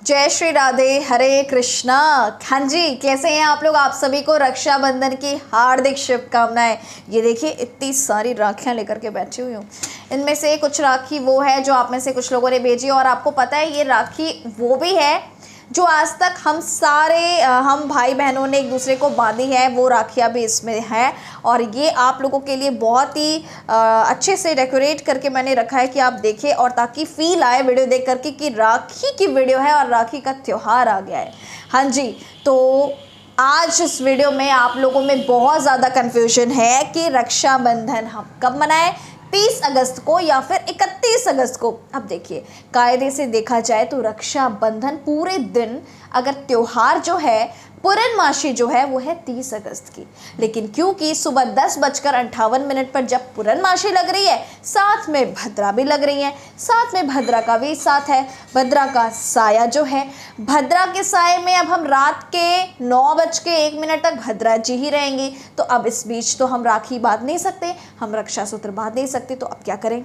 जय श्री राधे, हरे कृष्णा। हाँ जी, कैसे हैं आप लोग? आप सभी को रक्षाबंधन की हार्दिक शुभकामनाएं। ये देखिए, इतनी सारी राखियां लेकर के बैठी हुई हूँ। इनमें से कुछ राखी वो है जो आप में से कुछ लोगों ने भेजी, और आपको पता है ये राखी वो भी है जो आज तक हम भाई बहनों ने एक दूसरे को बांधी है। वो राखियाँ भी इसमें है, और ये आप लोगों के लिए बहुत ही अच्छे से डेकोरेट करके मैंने रखा है कि आप देखें, और ताकि फील आए वीडियो देख करके कि राखी की वीडियो है और राखी का त्यौहार आ गया है। हाँ जी, तो आज इस वीडियो में आप लोगों में बहुत ज़्यादा कन्फ्यूजन है कि रक्षाबंधन हम कब मनाएं, 30 अगस्त को या फिर 31 अगस्त को। अब देखिए, कायदे से देखा जाए तो रक्षाबंधन पूरे दिन, अगर त्यौहार जो है पूर्णमासी जो है वो है 30 अगस्त की, लेकिन क्योंकि सुबह 10:58 पर जब पूर्णमासी लग रही है, साथ में भद्रा भी लग रही है, साथ में भद्रा का भी साथ है, भद्रा का साया जो है, भद्रा के साये में अब हम रात के 9:01 तक भद्रा जी ही रहेंगी। तो अब इस बीच तो हम राखी बांध नहीं सकते, हम रक्षा सूत्र बांध नहीं सकते, तो अब क्या करें?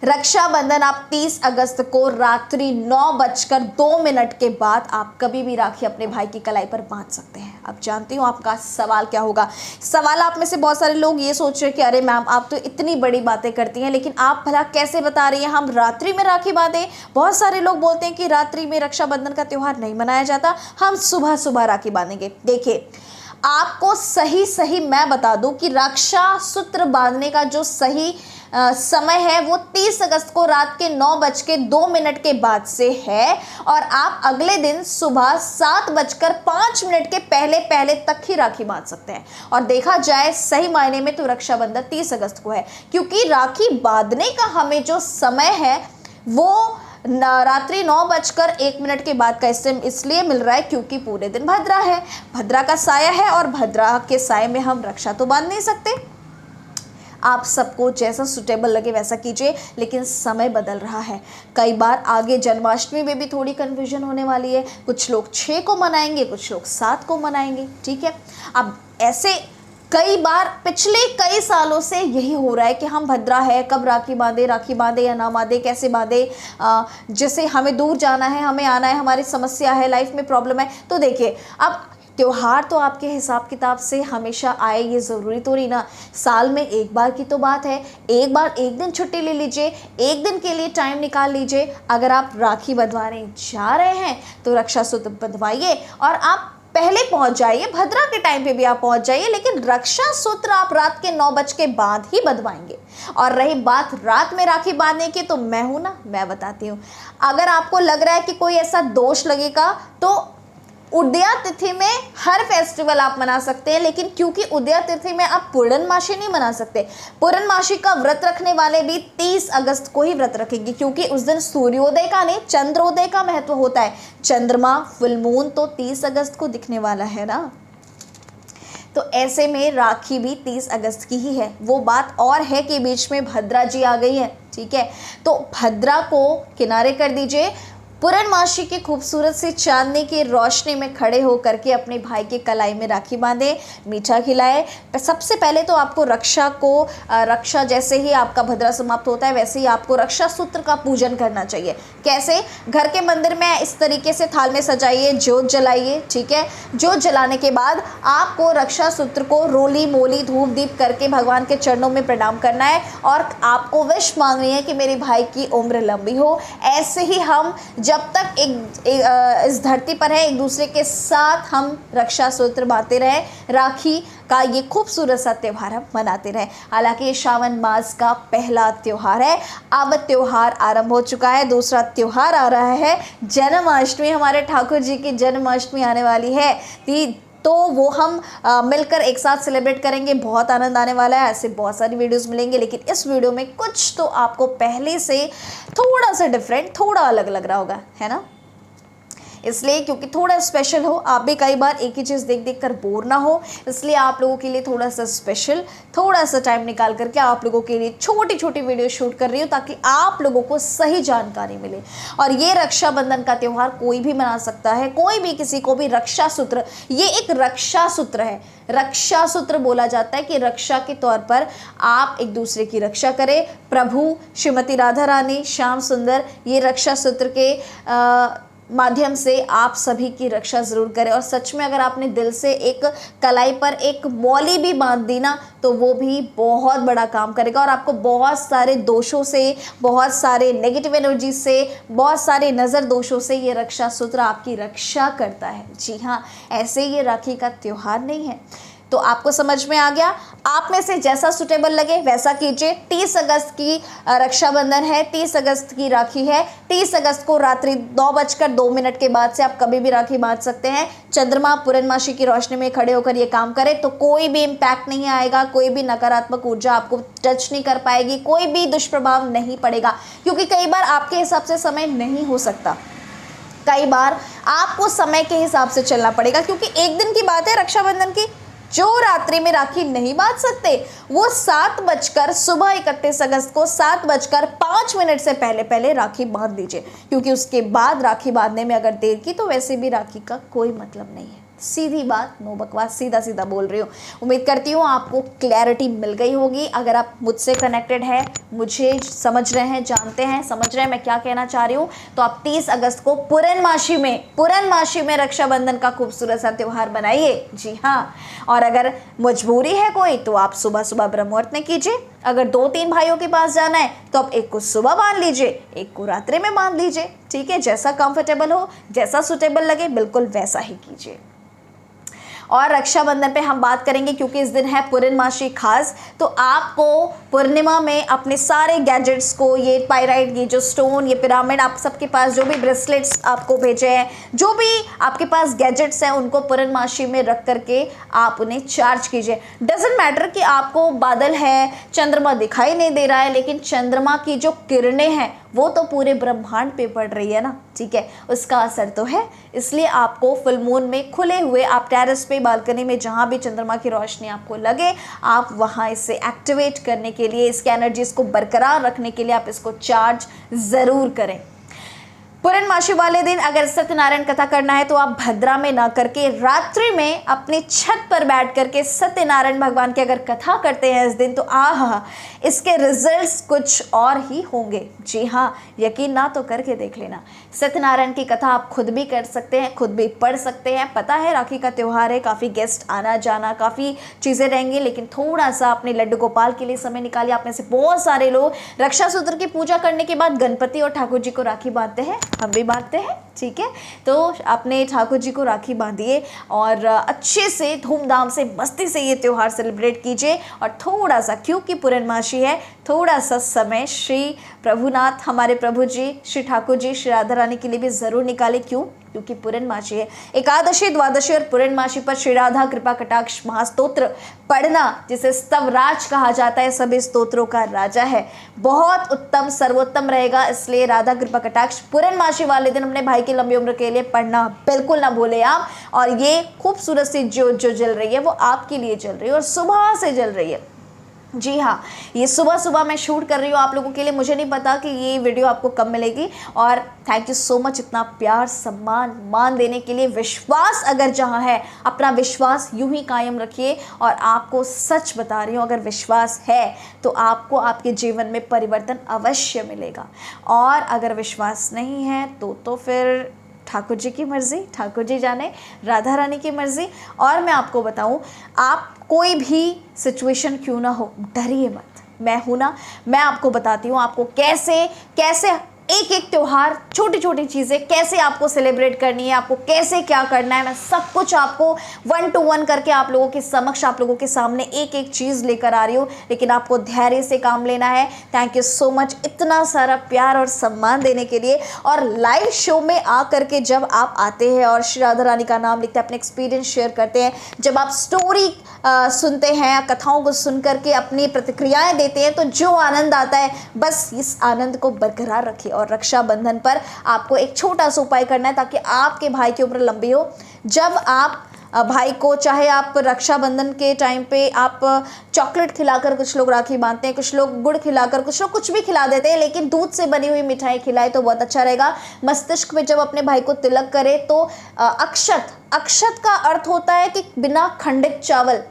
रक्षाबंधन आप 30 अगस्त को रात्रि 9:02 के बाद आप कभी भी राखी अपने भाई की कलाई पर बांध सकते हैं। अब जानती हूँ आपका सवाल क्या होगा। सवाल आप में से बहुत सारे लोग ये सोच रहे हैं कि अरे मैम, आप तो इतनी बड़ी बातें करती हैं, लेकिन आप भला कैसे बता रही हैं हम रात्रि में राखी बांधें? बहुत सारे लोग बोलते हैं कि रात्रि में रक्षाबंधन का त्यौहार नहीं मनाया जाता, हम सुबह सुबह राखी बांधेंगे। देखिए, आपको सही मैं बता दूं कि रक्षा सूत्र बांधने का जो सही समय है वो 30 अगस्त को रात के 9:02 के बाद से है, और आप अगले दिन सुबह 7:05 के पहले तक ही राखी बांध सकते हैं। और देखा जाए सही मायने में तो रक्षाबंधन 30 अगस्त को है, क्योंकि राखी बांधने का हमें जो समय है वो रात्रि 9:01 के बाद का इसलिए मिल रहा है क्योंकि पूरे दिन भद्रा है, भद्रा का साया है, और भद्रा के साये में हम रक्षा तो बांध नहीं सकते। आप सबको जैसा सुटेबल लगे वैसा कीजिए, लेकिन समय बदल रहा है। कई बार आगे जन्माष्टमी में भी थोड़ी कन्फ्यूजन होने वाली है, कुछ लोग 6 को मनाएंगे, कुछ लोग 7 को मनाएंगे, ठीक है। अब ऐसे कई बार पिछले कई सालों से यही हो रहा है कि हम भद्रा है, कब राखी बांधे या ना बांधे, कैसे बांधे, जैसे हमें दूर जाना है, हमें आना है, हमारी समस्या है, लाइफ में प्रॉब्लम है। तो देखिए, अब त्योहार तो आपके हिसाब किताब से हमेशा आए, ये ज़रूरी तो नहीं ना। साल में एक बार की तो बात है, एक दिन छुट्टी ले लीजिए, एक दिन के लिए टाइम निकाल लीजिए। अगर आप राखी बंधवाने जा रहे हैं तो रक्षा सूत्र बंधवाइए, और आप पहले पहुंच जाइए, भद्रा के टाइम पे भी आप पहुंच जाइए, लेकिन रक्षा सूत्र आप रात के 9 बजे के बाद ही बंधवाएंगे। और रही बात रात में राखी बांधने की, तो मैं हूं ना, मैं बताती हूँ। अगर आपको लग रहा है कि कोई ऐसा दोष लगेगा, तो उदया तिथि में हर फेस्टिवल आप मना सकते हैं, लेकिन क्योंकि उदया तिथि में आप पूर्णमासी नहीं मना सकते, पूर्णमासी का व्रत रखने वाले भी 30 अगस्त को ही व्रत रखेंगे, क्योंकि उस दिन सूर्योदय का नहीं, चंद्रोदय का महत्व होता है। चंद्रमा, फुल मून तो 30 अगस्त को दिखने वाला है ना। तो ऐसे में राखी भी 30 अगस्त की ही है। वो बात और है कि बीच में भद्रा जी आ गई है, ठीक है। तो भद्रा को किनारे कर दीजिए, पूर्णमासी की खूबसूरत सी चांदनी की रोशनी में खड़े होकर के अपने भाई के कलाई में राखी बांधे, मीठा खिलाए। सबसे पहले तो आपको रक्षा जैसे ही आपका भद्रा समाप्त होता है, वैसे ही आपको रक्षा सूत्र का पूजन करना चाहिए। कैसे? घर के मंदिर में इस तरीके से थाल में सजाइए, ज्योत जलाइए, ठीक है। ज्योत जलाने के बाद आपको रक्षा सूत्र को रोली मोली धूप दीप करके भगवान के चरणों में प्रणाम करना है, और आपको विश मांगनी है कि मेरे भाई की उम्र लंबी हो। ऐसे ही हम जब तक इस धरती पर है, एक दूसरे के साथ हम रक्षा सूत्र बांधते रहे, राखी का ये खूबसूरत सा त्यौहार हम मनाते रहे। हालांकि ये श्रावण मास का पहला त्यौहार है, अब त्यौहार आरंभ हो चुका है। दूसरा त्यौहार आ रहा है जन्माष्टमी, हमारे ठाकुर जी की जन्माष्टमी आने वाली है, तो वो हम मिलकर एक साथ सेलिब्रेट करेंगे। बहुत आनंद आने वाला है। ऐसे बहुत सारी वीडियोस मिलेंगे, लेकिन इस वीडियो में कुछ तो आपको पहले से थोड़ा सा डिफरेंट, थोड़ा अलग लग रहा होगा, है ना। इसलिए क्योंकि थोड़ा स्पेशल हो, आप भी कई बार एक ही चीज़ देख कर बोर ना हो, इसलिए आप लोगों के लिए थोड़ा सा स्पेशल, थोड़ा सा टाइम निकाल करके आप लोगों के लिए छोटी छोटी वीडियो शूट कर रही हूँ, ताकि आप लोगों को सही जानकारी मिले। और ये रक्षाबंधन का त्यौहार कोई भी मना सकता है, कोई भी किसी को भी रक्षा सूत्र, ये एक रक्षा सूत्र है। रक्षा सूत्र बोला जाता है कि रक्षा के तौर पर आप एक दूसरे की रक्षा करें। प्रभु श्रीमती राधा रानी, श्याम सुंदर, ये रक्षा सूत्र के माध्यम से आप सभी की रक्षा ज़रूर करें। और सच में अगर आपने दिल से एक कलाई पर एक मौली भी बांध दी ना, तो वो भी बहुत बड़ा काम करेगा और आपको बहुत सारे दोषों से, बहुत सारे नेगेटिव एनर्जी से, बहुत सारे नज़र दोषों से ये रक्षा सूत्र आपकी रक्षा करता है। जी हाँ, ऐसे ये राखी का त्यौहार नहीं है। तो आपको समझ में आ गया। आप में से जैसा सुटेबल लगे वैसा कीजिए। 30 अगस्त की रक्षाबंधन है, 30 अगस्त की राखी है। 30 अगस्त को रात्रि 9:02 के बाद से आप कभी भी राखी बांध सकते हैं। चंद्रमा पूर्णमासी की रोशनी में खड़े होकर ये काम करें तो कोई भी इम्पैक्ट नहीं आएगा, कोई भी नकारात्मक ऊर्जा आपको टच नहीं कर पाएगी, कोई भी दुष्प्रभाव नहीं पड़ेगा। क्योंकि कई बार आपके हिसाब से समय नहीं हो सकता, कई बार आपको समय के हिसाब से चलना पड़ेगा। क्योंकि एक दिन की बात है रक्षाबंधन की, जो रात्रि में राखी नहीं बांध सकते वो 7 बजकर सुबह 31 अगस्त को 7:05 से पहले राखी बांध दीजिए। क्योंकि उसके बाद राखी बांधने में अगर देर की तो वैसे भी राखी का कोई मतलब नहीं है। सीधी बात, नो बकवास, सीधा सीधा बोल रही हूँ। उम्मीद करती हूँ आपको क्लैरिटी मिल गई होगी। अगर आप मुझसे कनेक्टेड है, मुझे समझ रहे हैं, जानते हैं, समझ रहे हैं मैं क्या कहना चाह रही हूँ, तो आप 30 अगस्त को पूर्णमासी में रक्षाबंधन का खूबसूरत सा त्यौहार बनाइए। जी हाँ, और अगर मजबूरी है कोई तो आप सुबह सुबह ब्रह्म मुहूर्त में कीजिए। अगर 2-3 भाइयों के पास जाना है तो आप एक को सुबह बांध लीजिए, एक को रात्रि में बांध लीजिए। ठीक है, जैसा कंफर्टेबल हो, जैसा सुटेबल लगे बिल्कुल वैसा ही कीजिए। और रक्षाबंधन पे हम बात करेंगे क्योंकि इस दिन है पूर्णमासी खास, तो आपको पूर्णिमा में अपने सारे गैजेट्स को, ये पायराइट, ये जो स्टोन, ये पिरामिड, आप सबके पास जो भी ब्रेसलेट्स आपको भेजे हैं, जो भी आपके पास गैजेट्स हैं, उनको पूर्णमासी में रख करके आप उन्हें चार्ज कीजिए। डजेंट मैटर कि आपको बादल है, चंद्रमा दिखाई नहीं दे रहा है, लेकिन चंद्रमा की जो किरणें हैं वो तो पूरे ब्रह्मांड पे पड़ रही है ना। ठीक है, उसका असर तो है। इसलिए आपको फुल मून में खुले हुए, आप टेरेस पे, बालकनी में, जहाँ भी चंद्रमा की रोशनी आपको लगे, आप वहाँ इसे एक्टिवेट करने के लिए, इसके एनर्जीज को बरकरार रखने के लिए आप इसको चार्ज ज़रूर करें। पूर्णमासी वाले दिन अगर सत्यनारायण कथा करना है तो आप भद्रा में ना करके रात्रि में अपनी छत पर बैठ करके सत्यनारायण भगवान की अगर कथा करते हैं इस दिन, तो इसके रिजल्ट्स कुछ और ही होंगे। जी हाँ, यकीन ना तो करके देख लेना। सत्यनारायण की कथा आप खुद भी कर सकते हैं, खुद भी पढ़ सकते हैं। पता है राखी का त्यौहार है, काफ़ी गेस्ट आना जाना, काफ़ी चीज़ें रहेंगी, लेकिन थोड़ा सा अपने लड्डू गोपाल के लिए समय निकालिए। आप में से बहुत सारे लोग रक्षा सूत्र की पूजा करने के बाद गणपति और ठाकुर जी को राखी बांधते हैं, हम भी बांधते हैं। ठीक है, तो अपने ठाकुर जी को राखी बांधिए और अच्छे से, धूमधाम से, मस्ती से ये त्यौहार सेलिब्रेट कीजिए। और थोड़ा सा, क्योंकि पूर्णमासी है, थोड़ा सा समय श्री प्रभुनाथ, हमारे प्रभु जी, श्री ठाकुर जी, श्री राधा रानी के लिए भी ज़रूर निकालें। क्यों? क्योंकि पूर्णमासी है। एकादशी, द्वादशी और पूर्णमासी पर श्री राधा कृपा कटाक्ष महास्तोत्र पढ़ना, जिसे स्तवराज कहा जाता है, सभी स्तोत्रों का राजा है, बहुत उत्तम, सर्वोत्तम रहेगा। इसलिए राधा कृपा कटाक्ष पूर्णमासी वाले दिन अपने भाई की लंबी उम्र के लिए पढ़ना बिल्कुल ना भूले आप। और ये खूबसूरत सी ज्योत जो जल रही है वो आपके लिए जल रही है और सुबह से जल रही है। जी हाँ, ये सुबह सुबह मैं शूट कर रही हूँ आप लोगों के लिए। मुझे नहीं पता कि ये वीडियो आपको कब मिलेगी। और थैंक यू सो मच इतना प्यार, सम्मान, मान देने के लिए। विश्वास अगर जहाँ है, अपना विश्वास यूं ही कायम रखिए। और आपको सच बता रही हूँ, अगर विश्वास है तो आपको आपके जीवन में परिवर्तन अवश्य मिलेगा। और अगर विश्वास नहीं है तो फिर ठाकुर जी की मर्ज़ी, ठाकुर जी जाने, राधा रानी की मर्ज़ी। और मैं आपको बताऊं, आप कोई भी सिचुएशन क्यों ना हो, डरिए मत। मैं हूं ना, मैं आपको बताती हूँ आपको कैसे कैसे एक एक त्यौहार, छोटी छोटी चीज़ें कैसे आपको सेलिब्रेट करनी है, आपको कैसे क्या करना है। मैं सब कुछ आपको 1 to 1 करके आप लोगों के समक्ष, आप लोगों के सामने एक एक चीज़ लेकर आ रही हूँ। लेकिन आपको धैर्य से काम लेना है। थैंक यू सो मच इतना सारा प्यार और सम्मान देने के लिए। और लाइव शो में आ करके जब आप आते हैं और श्री राधा रानी का नाम लिखते हैं, अपने एक्सपीरियंस शेयर करते हैं, जब आप स्टोरी सुनते हैं, कथाओं को सुन करके अपनी प्रतिक्रियाएं देते हैं, तो जो आनंद आता है, बस इस आनंद को बरकरार रखिए। और रक्षाबंधन पर आपको एक छोटा सा उपाय करना है ताकि आपके भाई की उम्र लंबी हो। जब आप भाई को, चाहे आप रक्षाबंधन के टाइम पे आप चॉकलेट खिलाकर, कुछ लोग राखी बांधते हैं, कुछ लोग गुड़ खिलाकर, कुछ लोग कुछ भी खिला देते हैं, लेकिन दूध से बनी हुई मिठाई खिलाए तो बहुत अच्छा रहेगा। मस्तिष्क में जब अपने भाई को तिलक करे तो अक्षत का अर्थ होता है कि बिना खंडित चावल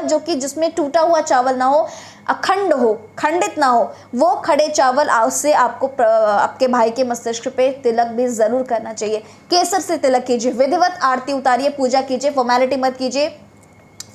जो कि जिसमें टूटा हुआ चावल ना हो, अखंड हो, खंडित ना हो, वो खड़े चावल से आपको आपके भाई के मस्तिष्क पे तिलक भी ज़रूर करना चाहिए। केसर से तिलक कीजिए, विधिवत आरती उतारिए, पूजा कीजिए, फॉर्मेलिटी मत कीजिए,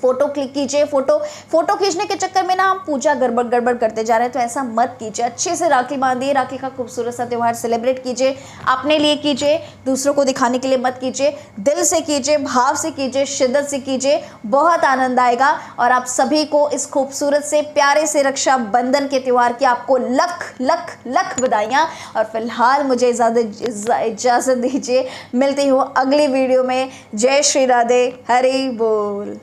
फोटो क्लिक कीजिए। फोटो खींचने के चक्कर में ना हम पूजा गड़बड़ करते जा रहे हैं, तो ऐसा मत कीजिए। अच्छे से राखी बांधिए, राखी का खूबसूरत सा त्यौहार सेलिब्रेट कीजिए, अपने लिए कीजिए, दूसरों को दिखाने के लिए मत कीजिए। दिल से कीजिए, भाव से कीजिए, शिद्दत से कीजिए, बहुत आनंद आएगा। और आप सभी को इस खूबसूरत से प्यारे से रक्षाबंधन के त्यौहार की आपको लख लख लख बधाइयाँ। और फिलहाल मुझे इजाज़त दीजिए, मिलती हूँ अगली वीडियो में। जय श्री राधे, हरि बोल।